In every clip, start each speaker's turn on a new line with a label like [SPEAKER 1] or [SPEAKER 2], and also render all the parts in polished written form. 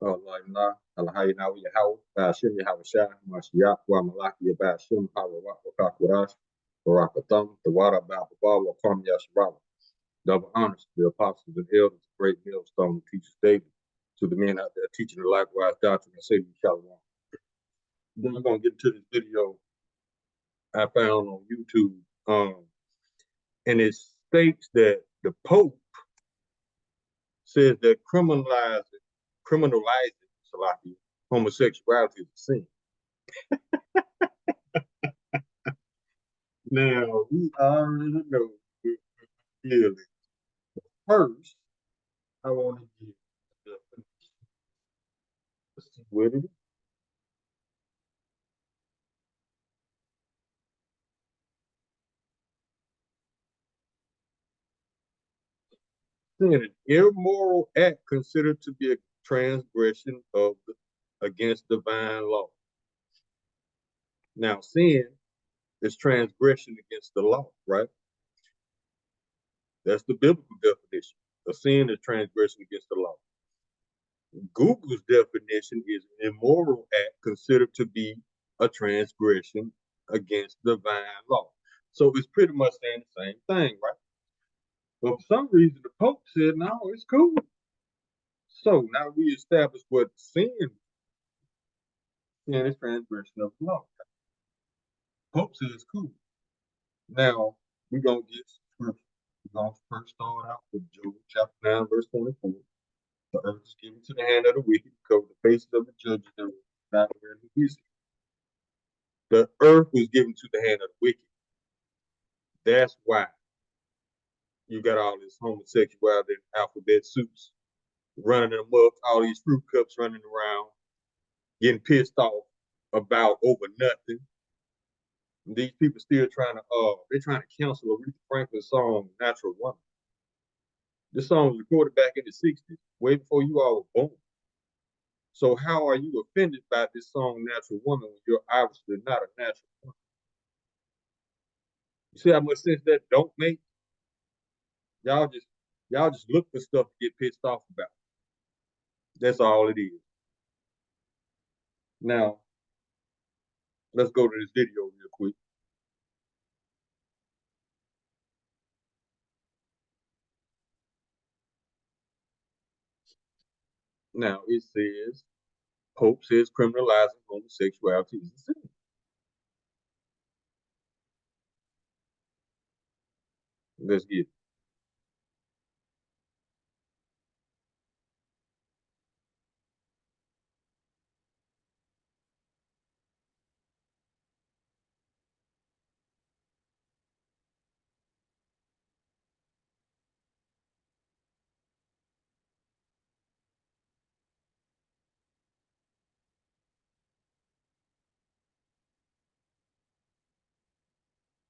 [SPEAKER 1] Allah alhayna wa yahaw Bashim Yahawashah Mashiach wa Malaki Bashim Hawa Wakakurash Barakatham the Wada Baba wa Kwam Yashrawa. Double honors to the apostles and elders, great millstone teachers daily, to the men out there teaching the likewise doctrine and Savior Shalom. Then we're gonna get into this video I found on YouTube. And it states that the Pope says that criminalizing Salafi, homosexuality is a sin. Now, we already know clearly. First, I want to give the definition. Let's see what it is. Sin, an immoral act considered to be a transgression against divine law. Now, sin is transgression against the law, right? That's the biblical definition. A sin is transgression against the law. Google's definition is an immoral act considered to be a transgression against divine law. So it's pretty much saying the same thing, right? But for some reason, the Pope said, no, it's cool. So now we establish what sin is transgression of the law. Pope says it's cool. Now we're going to get scripture. We're going to first start out with Job chapter 9, verse 24. The earth is given to the hand of the wicked, cover the faces of the judges that were not aware of his. The earth was given to the hand of the wicked. That's why you got all this homosexuality in alphabet suits running amok, all these fruit cups running around, getting pissed off about over nothing. And these people still trying to they're trying to cancel Aretha Franklin's song Natural Woman. This song was recorded back in the 60s, way before you all were born. So how are you offended by this song Natural Woman when you're obviously not a natural woman? You see how much sense that don't make? Y'all just y'all just look for stuff to get pissed off about. That's all it is. Now, let's go to this video real quick. Now, it says, Pope says criminalizing homosexuality is a sin. Let's get it.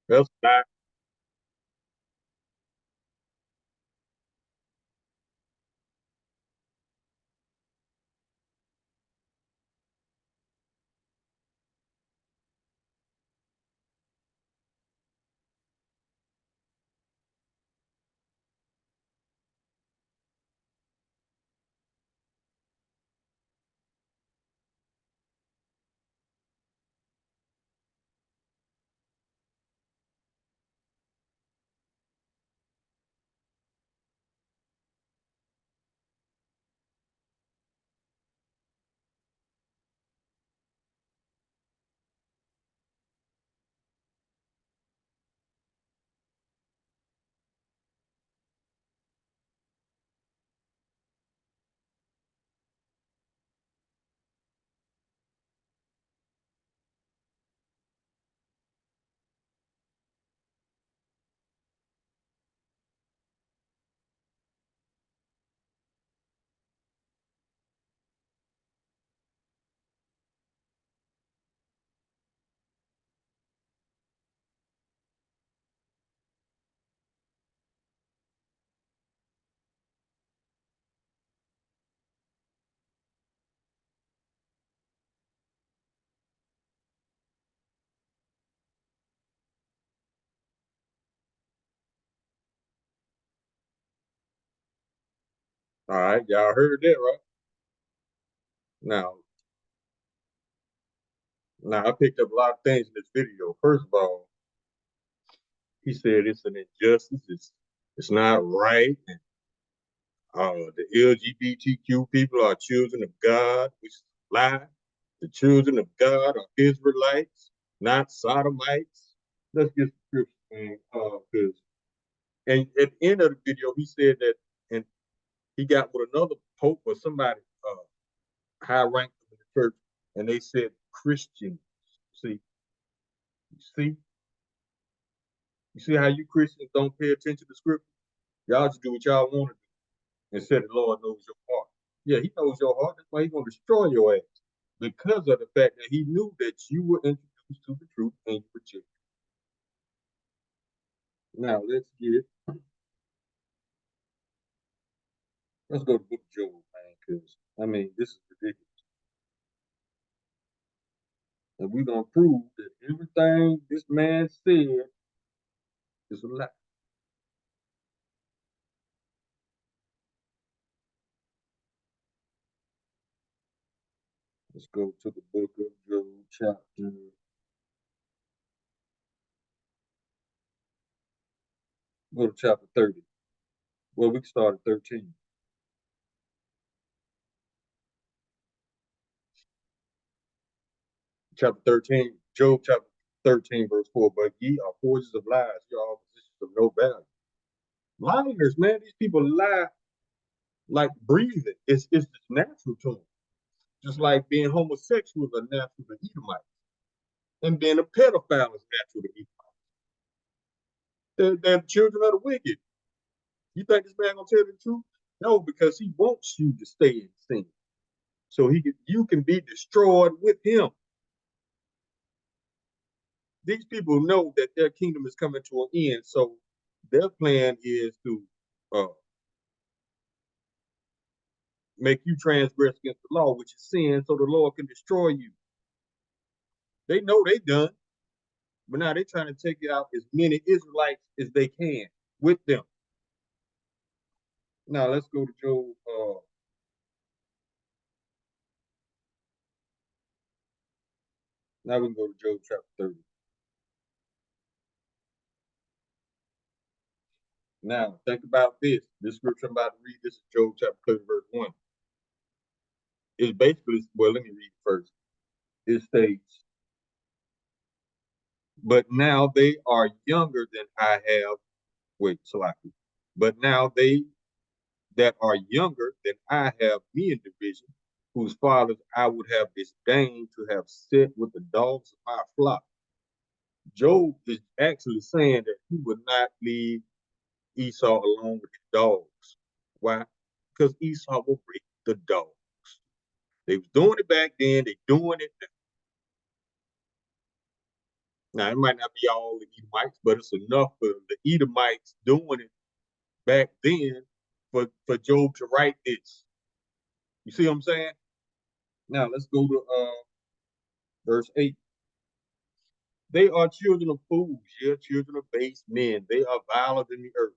[SPEAKER 1] That's not. All right, y'all heard that, right? Now, now I picked up a lot of things in this video. First of all, he said it's an injustice. It's not right. And, the LGBTQ people are children of God, which is a lie. The children of God are Israelites, not Sodomites. Let's get the scripture, man. Because and at the end of the video, he said that, and he got with another pope or somebody high ranked in the church, and they said Christians. See, you see, you see how you Christians don't pay attention to scripture. Y'all just do what y'all want to do and say the Lord knows your heart. Yeah, he knows your heart. That's why he's gonna destroy your ass. Because of the fact that he knew that you were introduced to the truth and you rejected. Now let's go to the book of Job, man, because I mean this is ridiculous. And we're gonna prove that everything this man said is a lie. Let's go to the book of Job, chapter. Go to chapter 30. Well, we can start at 13. Chapter 13, Job chapter 13, verse 4. But ye are forgers of lies, ye are oppositions of no value. Liars, man, these people lie like breathing. It's just natural to them. Just like being homosexual is natural to Edomites. And being a pedophile is natural to Edomites. They're children of the wicked. You think this man gonna tell the truth? No, because he wants you to stay in sin. So you can be destroyed with him. These people know that their kingdom is coming to an end, so their plan is to uh, make you transgress against the law, which is sin, so the Lord can destroy you. They know they done, but now they're trying to take out as many Israelites as they can with them. Now let's go to Job. Now we can go to Job chapter 30. Now think about this. This scripture I'm about to read. This is Job chapter 30, verse 1. It's basically, well, let me read it first. It states, but now they are younger than I have. Wait, Salaki. But now they that are younger than I have me in division, whose fathers I would have disdained to have set with the dogs of my flock. Job is actually saying that he would not leave Esau alone with his dogs. Why? Because Esau will break the dogs. They was doing it back then, they doing it now. Now, it might not be all the Edomites, but it's enough for the Edomites doing it back then for Job to write this. You see what I'm saying? Now, let's go to verse 8. They are children of fools, yeah, children of base men. They are violent in the earth.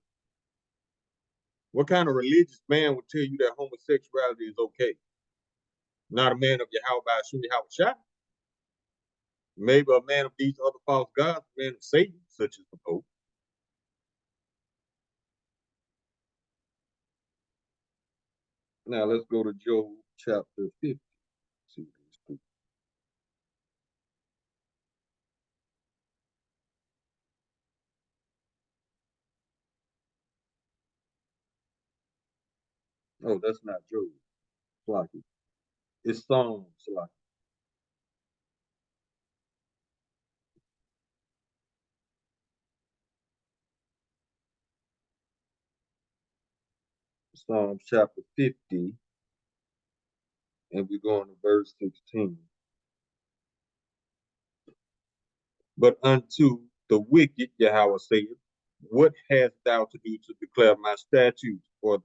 [SPEAKER 1] What kind of religious man would tell you that homosexuality is okay? Not a man of Yahweh Shuni Shah. Maybe a man of these other false gods, a man of Satan, such as the Pope. Now let's go to Job chapter 50. See what these people. Oh, that's not Job. Slocky. It's Psalms, Slocky. Psalms chapter 50, and we're going to verse 16. But unto the wicked, Yahweh saith, what hast thou to do to declare my statutes, or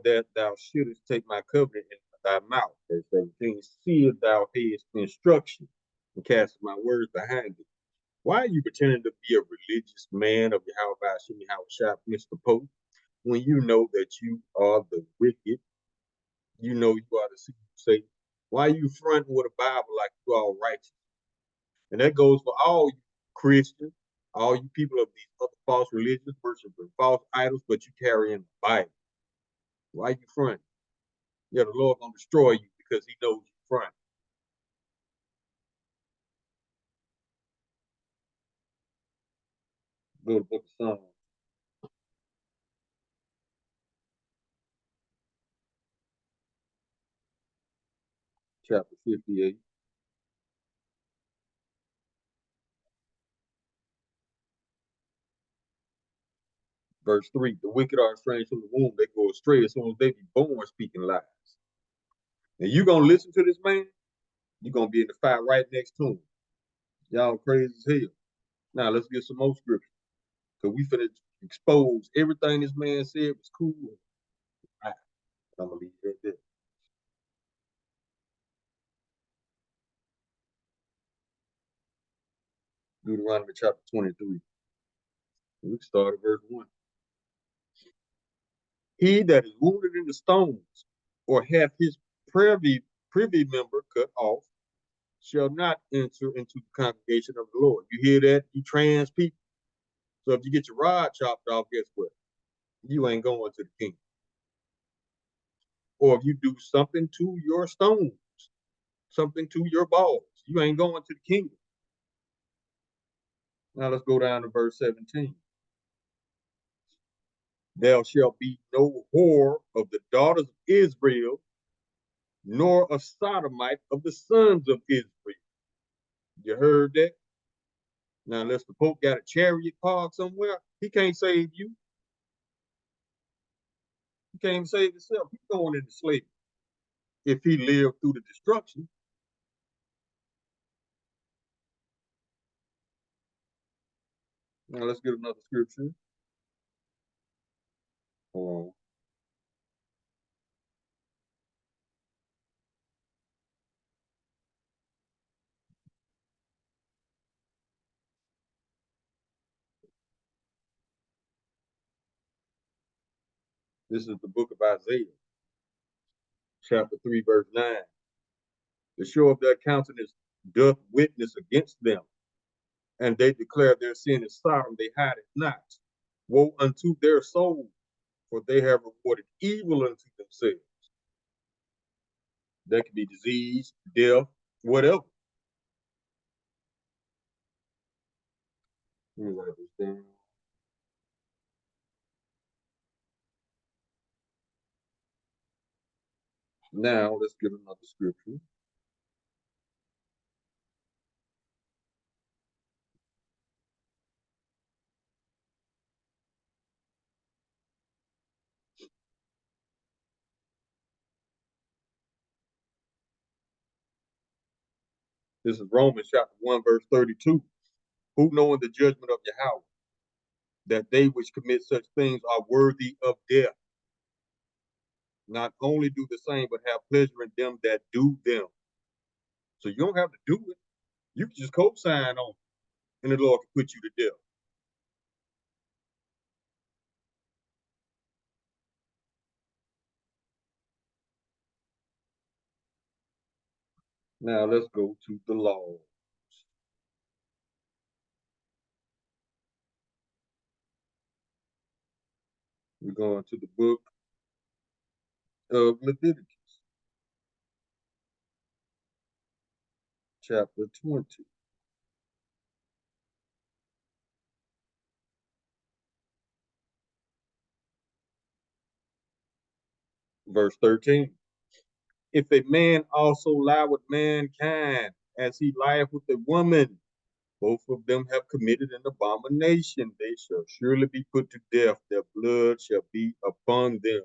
[SPEAKER 1] that thou shouldest take my covenant in thy mouth? Verse 17. See if thou hast instruction and cast my words behind thee. Why are you pretending to be a religious man of Yahweh Shimi Hawashah, Mr. Pope, when you know that you are the wicked? You know you are the seed say, why you fronting with a Bible like you all righteous? And that goes for all you Christians, all you people of these other false religions, worshiping false idols, but you carry in the Bible. Why you fronting? Yeah, the Lord gonna destroy you because he knows you front. Go to the book of Psalms, chapter 58, verse 3. The wicked are estranged from the womb. They go astray as soon as they be born speaking lies. And you gonna listen to this man, you're gonna be in the fire right next to him. Y'all crazy as hell. Now let's get some more scripture. Because we finna expose everything this man said was cool. Right. I'm gonna leave it right there. Deuteronomy chapter 23. We can start at verse 1. He that is wounded in the stones, or hath his privy member cut off, shall not enter into the congregation of the Lord. You hear that? You trans people. So if you get your rod chopped off, guess what? You ain't going to the kingdom. Or if you do something to your stones, something to your balls, you ain't going to the kingdom. Now let's go down to verse 17. There shall be no whore of the daughters of Israel, nor a sodomite of the sons of Israel. You heard that? Now, unless the Pope got a chariot parked somewhere, he can't save you. He can't even save himself. He's going into slavery if he lived through the destruction. Now, let's get another scripture. Um, this is the book of Isaiah, chapter 3, verse 9. The show of their countenance doth witness against them, and they declare their sin is Sodom, they hide it not. Woe unto their soul, for they have reported evil unto themselves. That could be disease, death, whatever. Let me write this down. Now let's get another scripture. This is Romans chapter 1, verse 32. Who knowing the judgment of Yahweh, that they which commit such things are worthy of death, not only do the same, but have pleasure in them that do them. So you don't have to do it. You can just co-sign on it, and the Lord can put you to death. Now let's go to the law. We're going to the book of Leviticus, chapter 20, verse 13. If a man also lie with mankind, as he lieth with a woman, both of them have committed an abomination. They shall surely be put to death. Their blood shall be upon them.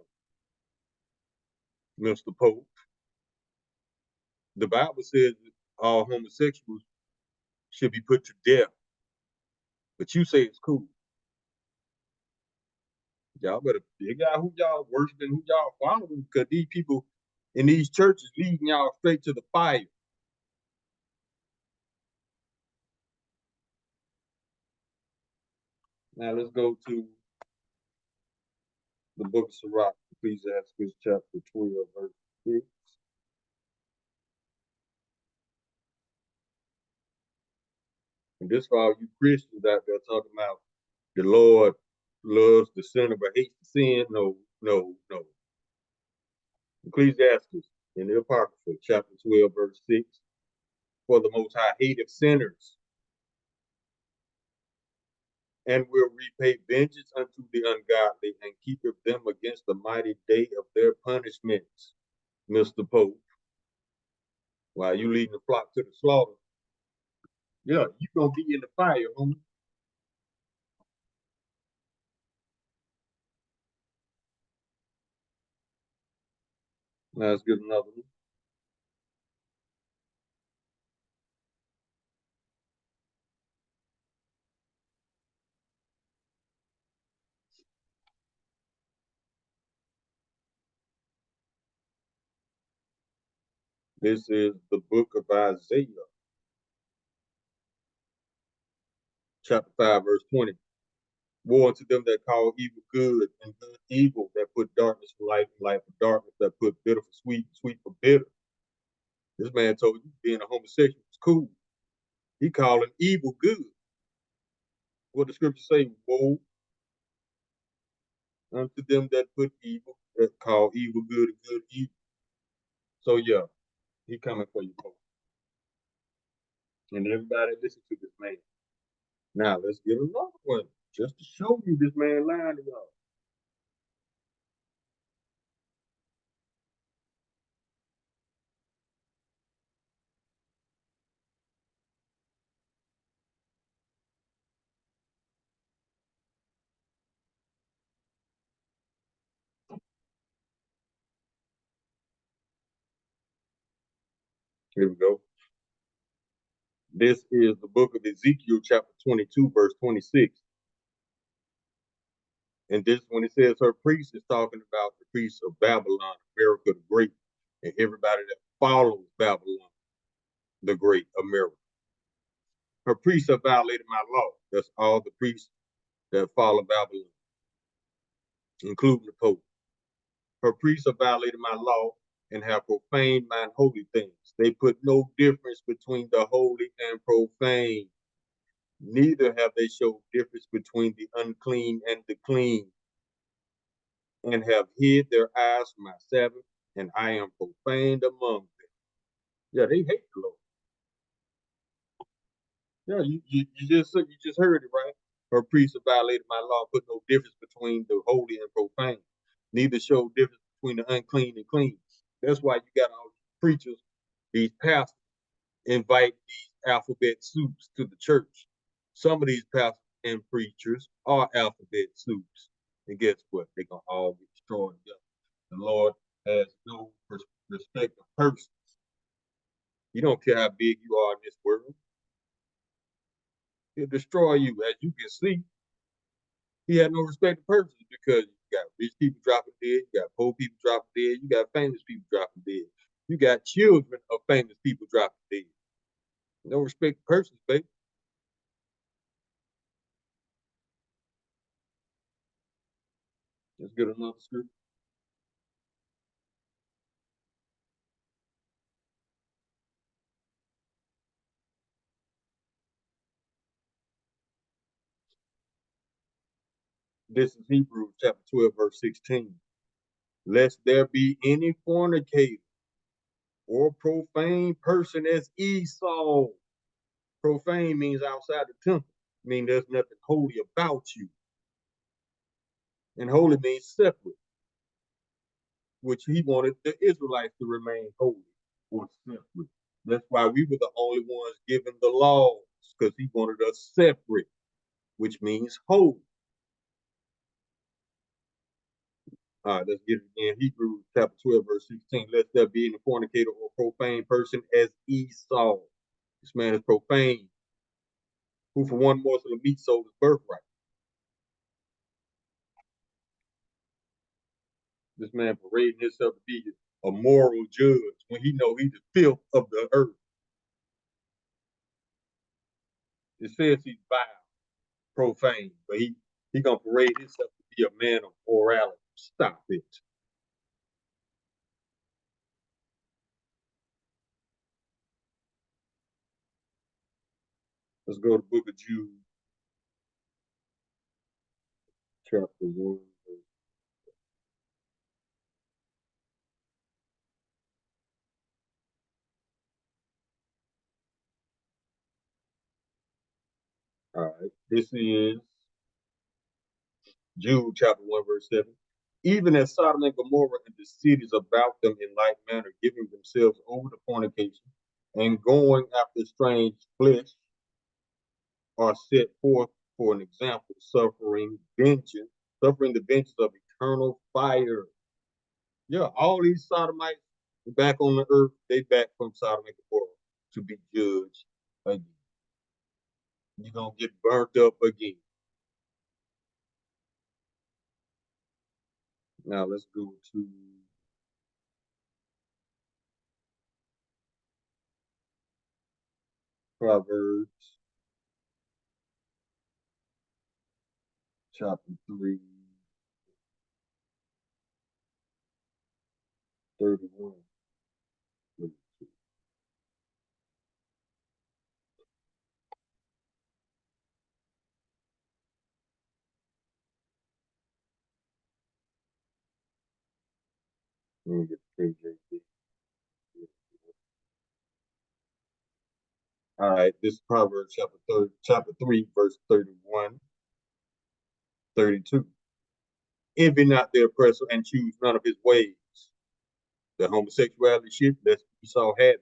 [SPEAKER 1] Mr. Pope, the Bible says that all homosexuals should be put to death. But you say it's cool. Y'all better figure out who y'all worshiping, who y'all following, because these people in these churches leading y'all straight to the fire. Now let's go to the book of Sirach, Ecclesiastes chapter 12, verse 6. And this for all you Christians out there talking about the Lord loves the sinner but hates the sin. No, no, no. Ecclesiastes in the Apocrypha, chapter 12, verse 6. For the Most High hateth sinners and will repay vengeance unto the ungodly and keepeth them against the mighty day of their punishments. Mr. Pope, while you leading the flock to the slaughter, yeah, you gonna be in the fire, homie. Now let's get another one. This is the book of Isaiah, chapter 5, verse 20. Woe unto them that call evil good and good evil, that put darkness for light and light for darkness, that put bitter for sweet and sweet for bitter. This man told you being a homosexual is cool. He calling evil good. What the scripture say? Woe unto them that put evil, that call evil good and good evil. So yeah, he coming for you, folks. And everybody listen to this man. Now let's get another one, just to show you this man lying to y'all. Here we go. This is the book of Ezekiel, chapter 22, verse 26. And this, when it says her priest, is talking about the priests of Babylon, America the Great, and everybody that follows Babylon the Great, America. Her priests have violated my law. That's all the priests that follow Babylon, including the Pope. Her priests have violated my law and have profaned mine holy things. They put no difference between the holy and profane. Neither have they showed difference between the unclean and the clean, and have hid their eyes from my Sabbath, and I am profaned among them. Yeah, they hate the Lord. Yeah, you just heard it right. Her priests have violated my law, put no difference between the holy and profane. Neither show difference between the unclean and clean. That's why you got all these preachers, these pastors, invite these alphabet soups to the church. Some of these pastors and preachers are alphabet soups. And guess what? They're going to all get destroyed together. The Lord has no respect of persons. He don't care how big you are in this world. He'll destroy you. As you can see, he had no respect of persons because you got rich people dropping dead, you got poor people dropping dead, you got famous people dropping dead. You got children of famous people dropping dead. No respect of persons, baby. Let's get another scripture. This is Hebrews chapter 12, verse 16. Lest there be any fornicator or profane person as Esau. Profane means outside the temple. I mean, there's nothing holy about you. And holy means separate, which he wanted the Israelites to remain holy or separate. That's why we were the only ones given the laws, because he wanted us separate, which means holy. All right, let's get it again. Hebrews chapter 12, verse 16. Lest there be any fornicator or profane person as Esau. This man is profane, who for one morsel of meat sold his birthright. This man parading himself to be a moral judge when he know he's the filth of the earth. It says he's vile, profane, but he gonna parade himself to be a man of morality. Stop it. Let's go to the book of Jude, chapter 1. All right. This is Jude chapter 1, verse 7. Even as Sodom and Gomorrah and the cities about them in like manner, giving themselves over to fornication and going after strange flesh, are set forth for an example, suffering the vengeance of eternal fire. Yeah, all these sodomites back on the earth, they back from Sodom and Gomorrah to be judged again. You're gonna get burnt up again. Now let's go to Proverbs chapter 3, 31. Let me get the KJV. All right, this is Proverbs chapter 3, verse 31, 32. Envy not the oppressor and choose none of his ways. The homosexuality shit, let's Esau have it.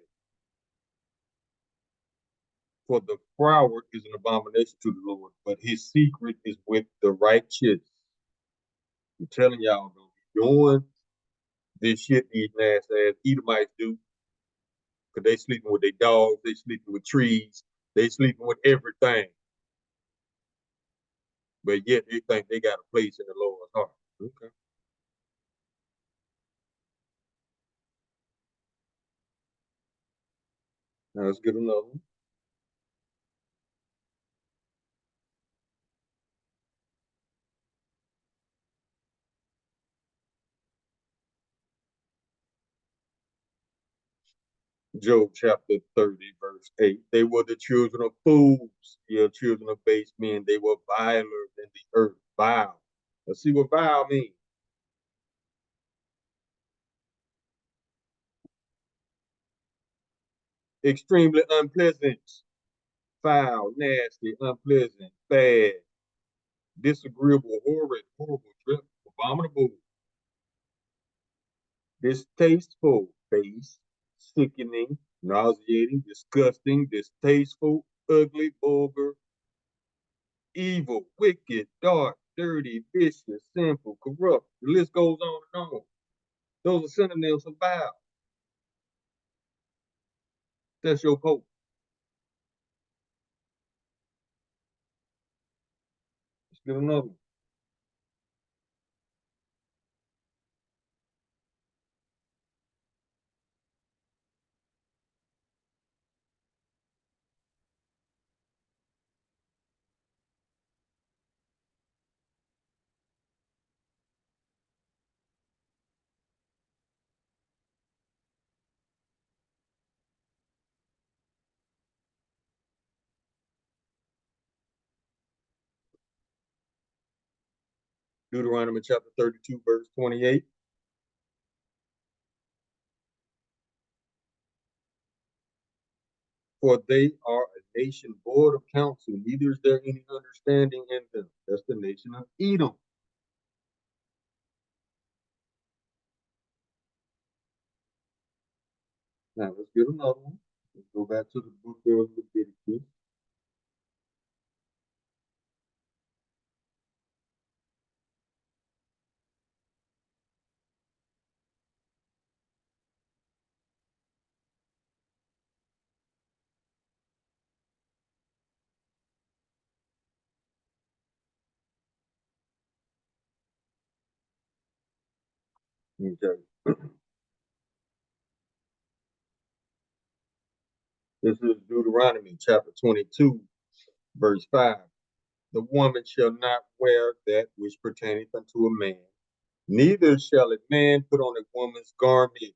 [SPEAKER 1] For the froward is an abomination to the Lord, but his secret is with the righteous. I'm telling y'all, don't be doing this shit these nasty ass Edomites do, because they sleeping with their dogs, they sleeping with trees, they sleeping with everything. But yet they think they got a place in the Lord's heart. Okay. Now let's get another one. Job chapter 30, verse 8. They were the children of fools, the children of base men. They were viler than the earth. Vile. Let's see what vile means. Extremely unpleasant, foul, nasty, unpleasant, bad, disagreeable, horrid, horrible, dreadful, abominable, distasteful, base, sickening, nauseating, disgusting, distasteful, ugly, vulgar, evil, wicked, dark, dirty, vicious, sinful, corrupt. The list goes on and on. Those are synonyms for vile. That's your pope. Let's get another one. Deuteronomy chapter 32, verse 28. For they are a nation void of counsel, neither is there any understanding in them. That's the nation of Edom. Now let's get another one. Let's go back to the book of Leviticus. Okay. This is Deuteronomy chapter 22, verse 5. The woman shall not wear that which pertaineth unto a man, neither shall a man put on a woman's garment,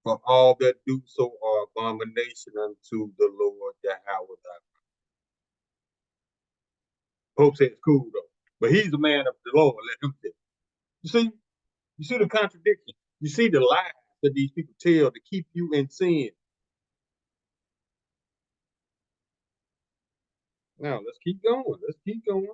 [SPEAKER 1] for all that do so are abomination unto the Lord Yahweh. Pope said it's cool though. But he's a man of the Lord. Let him tell. You see the contradiction. You see the lies that these people tell to keep you in sin. Now let's keep going. Let's keep going.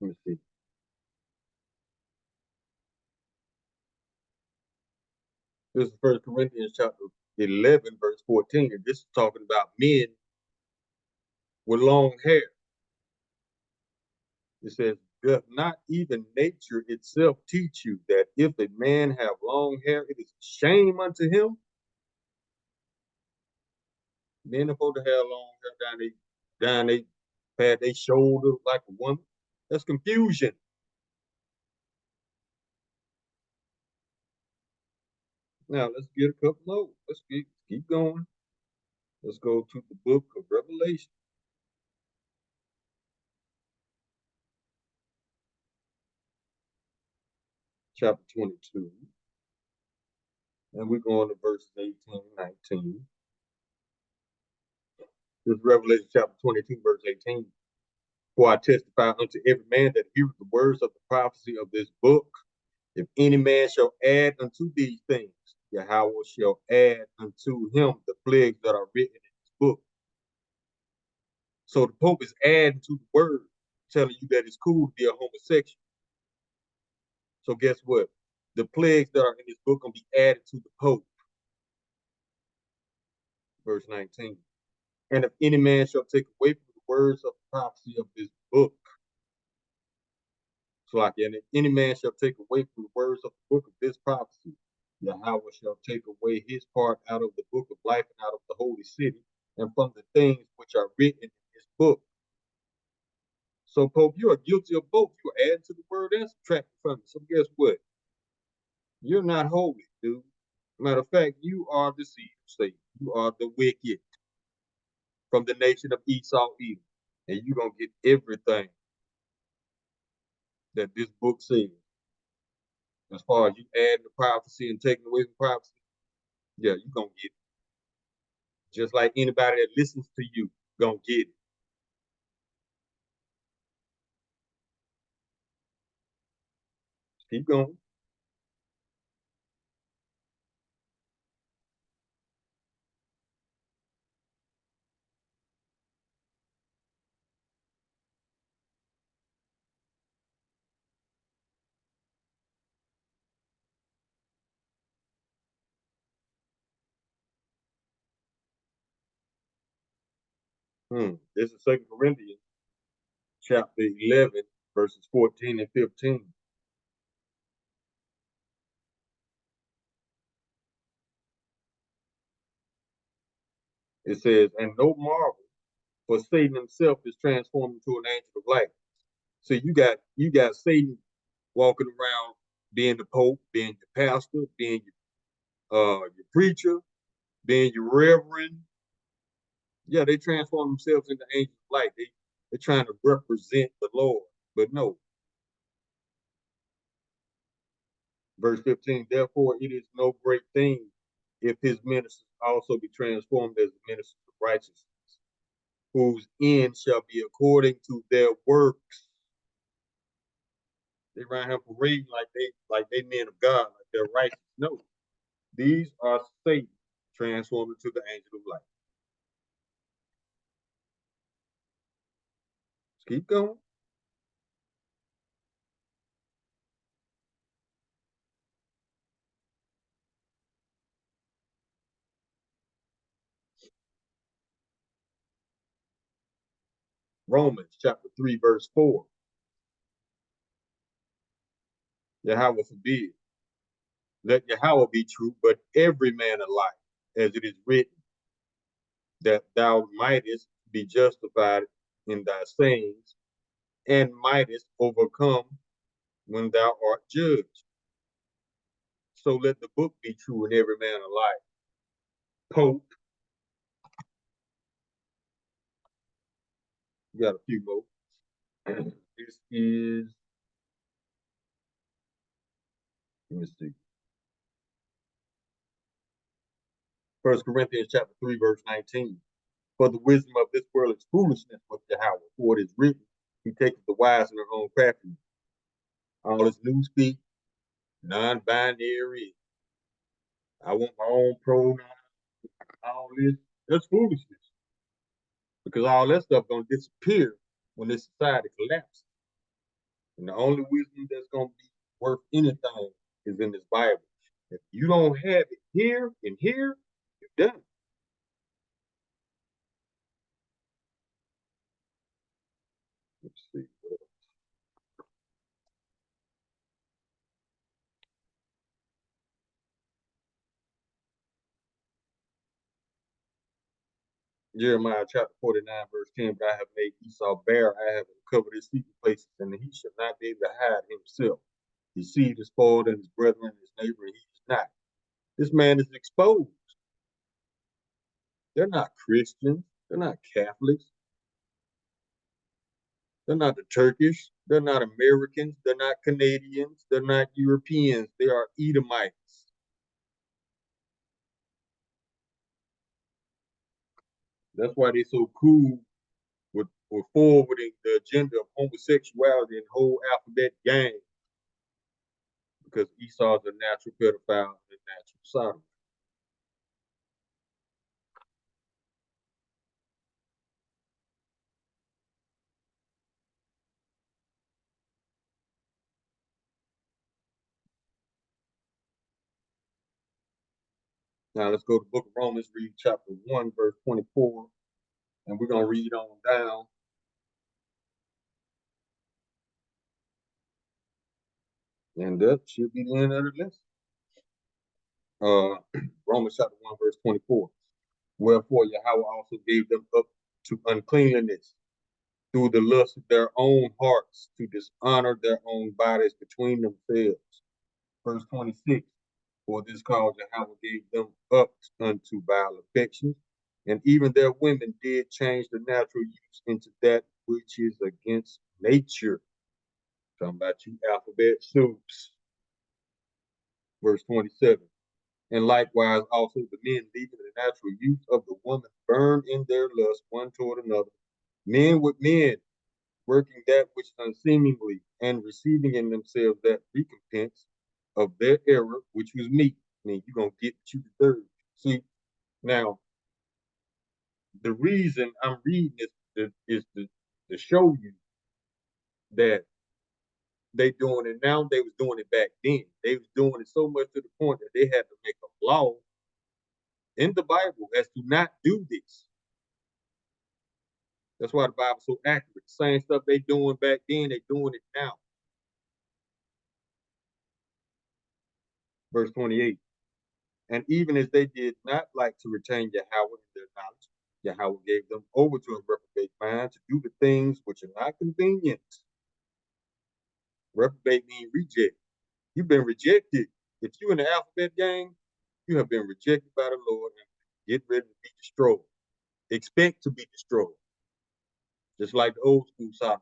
[SPEAKER 1] Let me see. This is First Corinthians chapter 11, verse 14. And this is talking about men with long hair. It says, does not even nature itself teach you that if a man have long hair, it is shame unto him? Men are supposed to have long hair down they pad their shoulder like a woman. That's confusion. Now let's get a couple more. Keep going. Let's go to the book of Revelation, chapter 22. And we're going to verses 18, 19. This is Revelation chapter 22, verse 18. For I testify unto every man that heareth the words of the prophecy of this book. If any man shall add unto these things, Yahweh shall add unto him the plagues that are written in this book. So the Pope is adding to the word, telling you that it's cool to be a homosexual. So guess what? The plagues that are in this book gonna be added to the Pope. Verse 19. And if any man shall take away from the words of the prophecy of this book, so like, and if any man shall take away from the words of the book of this prophecy, Yahweh shall take away his part out of the book of life and out of the holy city, and from the things which are written in this book. So, Pope, you are guilty of both. You are adding to the word and subtracting from it. So, guess what? You're not holy, dude. Matter of fact, you are the seed of Satan. You are the wicked from the nation of Esau, Edom. And you're going to get everything that this book says. As far as you adding the prophecy and taking away from prophecy, yeah, you're going to get it. Just like anybody that listens to you, going to get it. Keep going. This is 2 Corinthians chapter 11, verses 14 and 15. It says, and no marvel, for Satan himself is transformed into an angel of light. So you got Satan walking around being the Pope, being your pastor, being your preacher, being your reverend. Yeah, they transform themselves into angels of light. They're trying to represent the Lord. But no, verse 15, therefore it is no great thing if his ministers also be transformed as ministers of righteousness, whose end shall be according to their works. They around here parading like they men of God, like they're righteous. No, these are Satan transformed into the angel of light. Let's keep going. Romans chapter 3, verse 4. Yahweh forbid. Let Yahweh be true, but every man a lie, as it is written, that thou mightest be justified in thy sayings, and mightest overcome when thou art judged. So let the book be true and every man a lie. Pope, We got a few more. This is, let me see, 1 Corinthians chapter 3, verse 19. For the wisdom of this world is foolishness with Yahweh, for it is written, he taketh the wise in their own craftiness. All this new speak, non-binary, I want my own pronoun, all this, that's foolishness. Because all that stuff gonna disappear when this society collapses. And the only wisdom that's gonna be worth anything is in this Bible. If you don't have it here and here, you're done. Let's see. Jeremiah chapter 49, verse 10, but I have made Esau bare, I have uncovered his secret places, and he shall not be able to hide himself. His seed is spoiled, and his brethren, his neighbor, and he is not. This man is exposed. They're not Christians. They're not Catholics. They're not the Turkish. They're not Americans. They're not Canadians. They're not Europeans. They are Edomites. That's why they're so cool with forwarding the agenda of homosexuality and the whole alphabet gang, because Esau's a natural pedophile and a natural sodomite. Now let's go to the book of Romans, read chapter 1, verse 24, and we're going to read on down. And that should be the end of the lesson. Romans chapter 1, verse 24. Wherefore Yahweh also gave them up to uncleanliness through the lust of their own hearts, to dishonor their own bodies between themselves. Verse 26. For this cause Yahweh gave them up unto vile affections, and even their women did change the natural use into that which is against nature. Talking about you alphabet soups. Verse 27. And likewise also the men, leaving the natural use of the woman, burned in their lust one toward another, men with men, working that which is unseemly, and receiving in themselves that recompense of their error, which was meat. I mean, you're going to get what you deserve. See, now, the reason I'm reading this is to show you that they doing it now. They was doing it back then. They was doing it so much to the point that they had to make a law in the Bible as to not do this. That's why the Bible's so accurate. The same stuff they doing back then, they doing it now. Verse 28. And even as they did not like to retain Yahweh in their knowledge, Yahweh gave them over to a reprobate mind to do the things which are not convenient. Reprobate means reject. You've been rejected. If you in the alphabet gang, you have been rejected by the Lord and get ready to be destroyed. Expect to be destroyed. Just like the old school sovereign.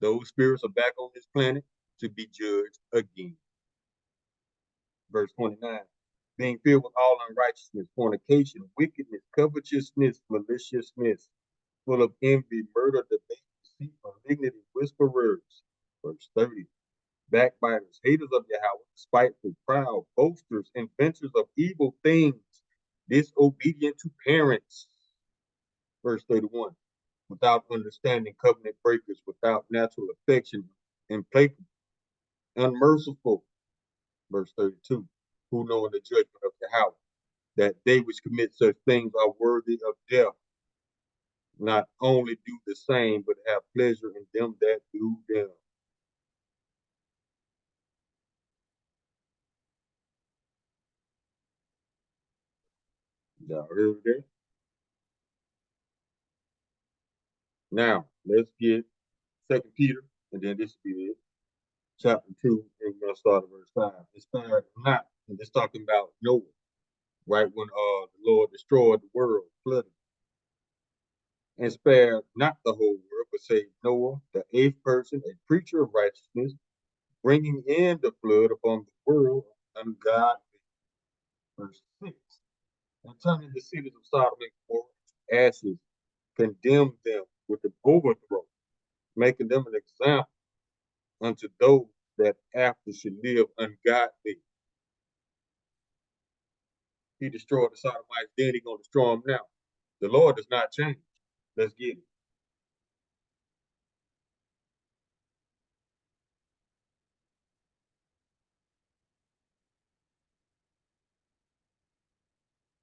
[SPEAKER 1] Those spirits are back on this planet to be judged again. Verse 29. Being filled with all unrighteousness, fornication, wickedness, covetousness, maliciousness, full of envy, murder, debate, deceit, malignity, whisperers. Verse 30. Backbiters, haters of Yahweh, spiteful, proud, boasters, inventors of evil things, disobedient to parents. Verse 31. Without understanding, covenant breakers, without natural affection, implacable, unmerciful. Verse 32. Who know in the judgment of Yahweh, that they which commit such things are worthy of death, not only do the same, but have pleasure in them that do them. Y'all heard that? Now, let's get 2 Peter, and then this will be it. Chapter 2, and we're going to start at verse 5. It started not, and it's talking about Noah, right when the Lord destroyed the world, flooded. and spare not the whole world, but saved Noah, the eighth person, a preacher of righteousness, bringing in the flood upon the world of ungodly. Verse 6. And turning the cities of Sodom and Gomorrah to ashes, condemned them with an overthrow, making them an example unto those that after should live ungodly. He destroyed the Sodomites, then he's going to destroy them now. The Lord does not change. Let's get it.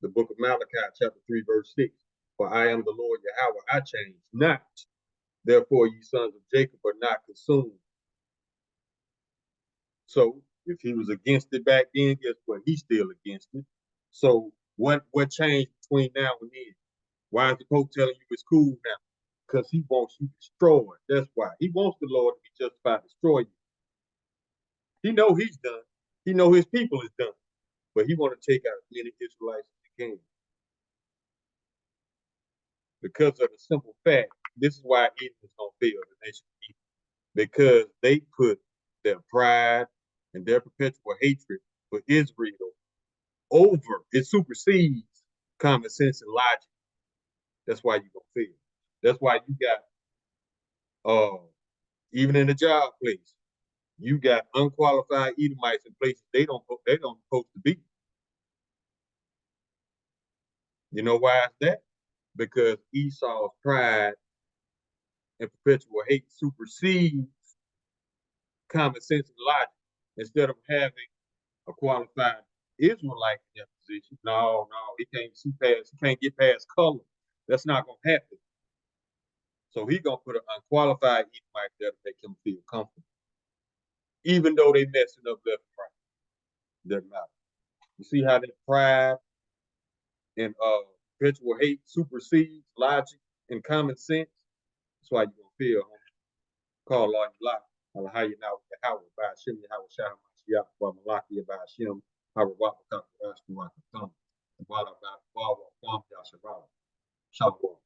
[SPEAKER 1] The book of Malachi, chapter 3, verse 6. For I am the Lord Yahweh, I change not. Therefore, ye sons of Jacob are not consumed. So, if he was against it back then, guess what? He's still against it. So, what changed between now and then? Why is the Pope telling you it's cool now? Because he wants you destroyed. That's why. He wants the Lord to be justified, destroy you. He know he's done. He know his people is done. But he want to take out as many Israelites as he can. Because of the simple fact, this is why Edom is going to fail, the nation of Edom. Because they put their pride and their perpetual hatred for Israel over, it supersedes common sense and logic. That's why you're going to fail. That's why you got, even in the job place, you got unqualified Edomites in places they don't supposed to be. You know why is that? Because Esau's pride and perpetual hate supersedes common sense and logic. Instead of having a qualified Israelite in that position, no, he can't get past color. That's not gonna happen. So he gonna put an unqualified Edomite there to make him feel comfortable, even though they messing up left and right. Doesn't matter. You see how that pride and perpetual hate supersedes logic and common sense? That's why you're gonna feel, homie. Call on your life. Alahaya now with the Howard by Shim Yahweh Shah Mashiach by Malaki by Shim Howard Waka Kaka Rastu Waka Thumb. Wala by Wawa Kwam Yasharala. Shalom.